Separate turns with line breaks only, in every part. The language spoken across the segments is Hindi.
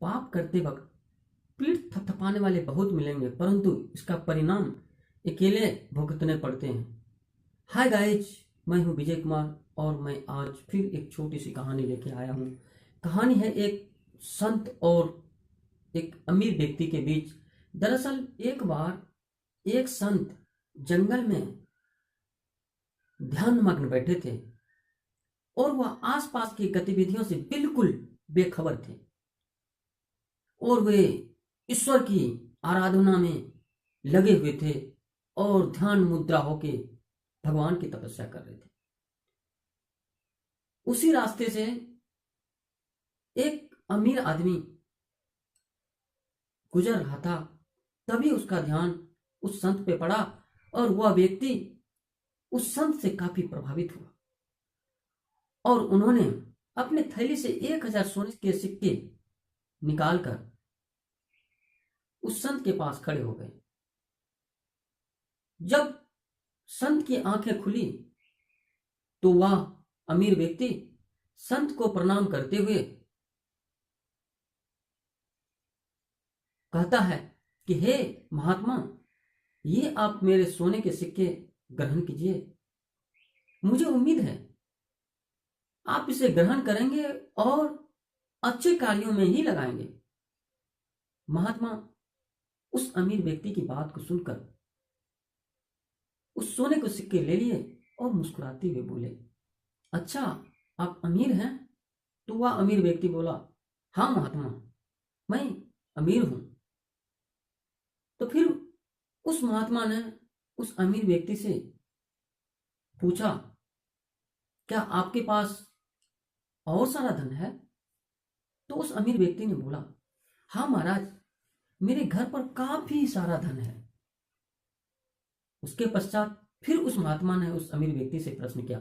पाप करते वक्त पीठ थपथपाने वाले बहुत मिलेंगे, परंतु इसका परिणाम अकेले भुगतने पड़ते हैं। हाय गाइज, मैं हूं विजय कुमार और मैं आज फिर एक छोटी सी कहानी लेके आया हूं। कहानी है एक संत और एक अमीर व्यक्ति के बीच। दरअसल एक बार एक संत जंगल में ध्यान मग्न बैठे थे और वह आसपास की गतिविधियों से बिल्कुल बेखबर थे और वे ईश्वर की आराधना में लगे हुए थे और ध्यान मुद्रा होके भगवान की तपस्या कर रहे थे। उसी रास्ते से एक अमीर आदमी गुजर रहा था। तभी उसका ध्यान उस संत पे पड़ा और वह व्यक्ति उस संत से काफी प्रभावित हुआ और उन्होंने अपने थैली से 1000 सोने के सिक्के निकालकर उस संत के पास खड़े हो गए। जब संत की आंखें खुली तो वह अमीर व्यक्ति संत को प्रणाम करते हुए कहता है कि हे महात्मा, ये आप मेरे सोने के सिक्के ग्रहण कीजिए। मुझे उम्मीद है आप इसे ग्रहण करेंगे और अच्छे कार्यों में ही लगाएंगे। महात्मा उस अमीर व्यक्ति की बात को सुनकर उस सोने के सिक्के ले लिए और मुस्कुराते हुए बोले, अच्छा आप अमीर हैं? तो वह अमीर व्यक्ति बोला, हाँ महात्मा, मैं अमीर हूं। तो फिर उस महात्मा ने उस अमीर व्यक्ति से पूछा, क्या आपके पास और सारा धन है? तो उस अमीर व्यक्ति ने बोला, हाँ महाराज, मेरे घर पर काफी सारा धन है। उसके पश्चात फिर उस महात्मा ने उस अमीर व्यक्ति से प्रश्न किया,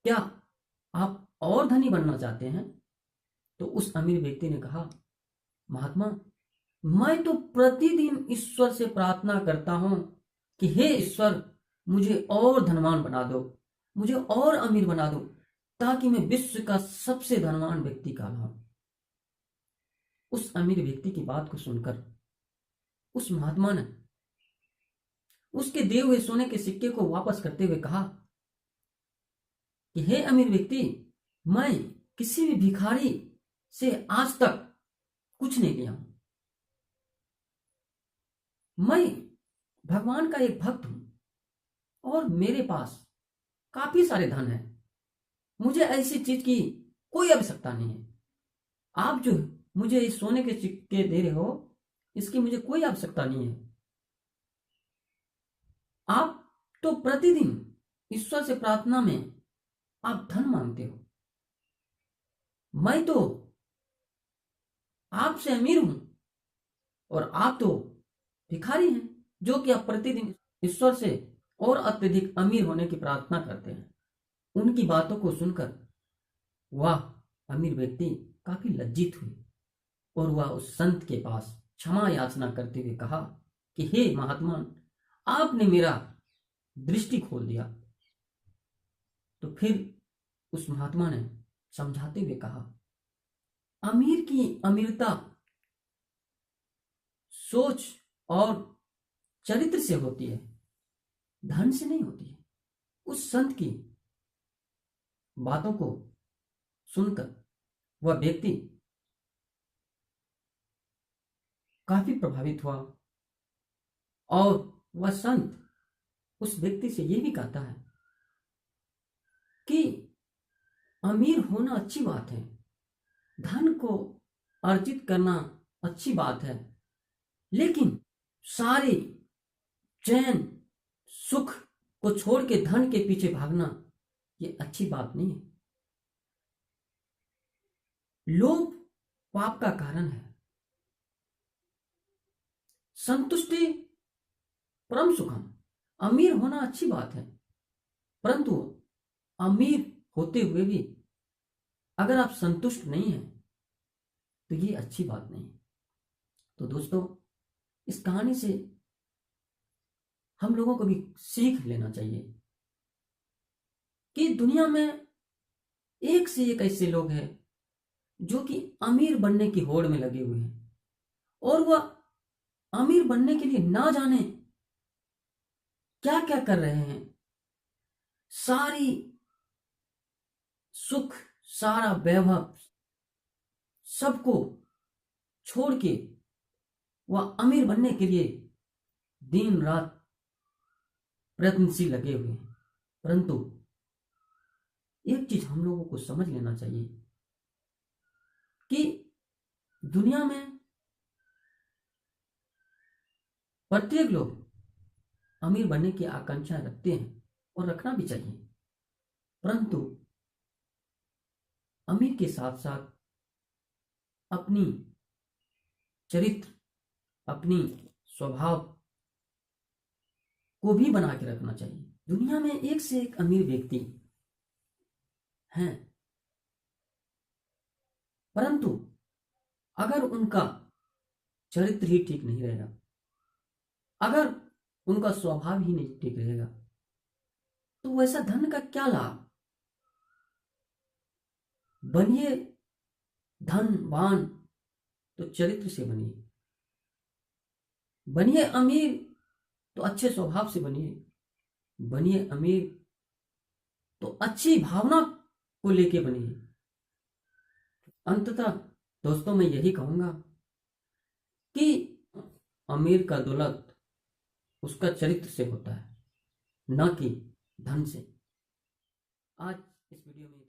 क्या आप और धनी बनना चाहते हैं? तो उस अमीर व्यक्ति ने कहा, महात्मा, मैं तो प्रतिदिन ईश्वर से प्रार्थना करता हूं कि हे ईश्वर, मुझे और धनवान बना दो, मुझे और अमीर बना दो, ताकि मैं विश्व का सबसे धनवान व्यक्ति कहलाऊं। उस अमीर व्यक्ति की बात को सुनकर उस महात्मा ने उसके दिए हुए सोने के सिक्के को वापस करते हुए कहा कि हे अमीर व्यक्ति, मैं किसी भी भिखारी से आज तक कुछ नहीं लिया हूं। मैं भगवान का एक भक्त हूं और मेरे पास काफी सारे धन है। मुझे ऐसी चीज की कोई आवश्यकता नहीं है। आप जो मुझे इस सोने के सिक्के दे रहे हो, इसकी मुझे कोई आवश्यकता नहीं है। आप तो प्रतिदिन ईश्वर से प्रार्थना में आप धन मांगते हो। मैं तो आपसे अमीर हूं और आप तो भिखारी हैं, जो कि आप प्रतिदिन ईश्वर से और अत्यधिक अमीर होने की प्रार्थना करते हैं। उनकी बातों को सुनकर वह अमीर व्यक्ति काफी लज्जित हुई और वह उस संत के पास क्षमा याचना करते हुए कहा कि हे महात्मा, आपने मेरा दृष्टि खोल दिया। तो फिर उस महात्मा ने समझाते हुए कहा, अमीर की अमीरता सोच और चरित्र से होती है, धन से नहीं होती है। उस संत की बातों को सुनकर वह व्यक्ति काफी प्रभावित हुआ और वह संत उस व्यक्ति से यह भी कहता है कि अमीर होना अच्छी बात है, धन को अर्जित करना अच्छी बात है, लेकिन सारे चैन सुख को छोड़ के धन के पीछे भागना ये अच्छी बात नहीं है। लोभ पाप का कारण है। संतुष्टि परम सुखम। अमीर होना अच्छी बात है, परंतु अमीर होते हुए भी अगर आप संतुष्ट नहीं हैं तो ये अच्छी बात नहीं। तो दोस्तों, इस कहानी से हम लोगों को भी सीख लेना चाहिए कि दुनिया में एक से एक ऐसे लोग हैं जो कि अमीर बनने की होड़ में लगे हुए हैं, और वह अमीर बनने के लिए ना जाने क्या क्या कर रहे हैं। सारी सुख, सारा वैभव, सबको छोड़ के वह अमीर बनने के लिए दिन रात प्रयत्नशील लगे हुए हैं। परंतु एक चीज हम लोगों को समझ लेना चाहिए कि दुनिया में प्रत्येक लोग अमीर बनने की आकांक्षा रखते हैं और रखना भी चाहिए, परंतु अमीर के साथ साथ अपनी चरित्र, अपनी स्वभाव को भी बना के रखना चाहिए। दुनिया में एक से एक अमीर व्यक्ति हैं, परंतु अगर उनका चरित्र ही ठीक नहीं रहेगा, अगर उनका स्वभाव ही नहीं ठीक रहेगा, तो वैसा धन का क्या लाभ। बनिए धनवान तो चरित्र से बनिए, बनिए अमीर तो अच्छे स्वभाव से बनिए, बनिए अमीर तो अच्छी भावना को लेके बनिए। अंततः दोस्तों मैं यही कहूंगा कि अमीर का दौलत उसका चरित्र से होता है, न कि धन से। आज इस वीडियो में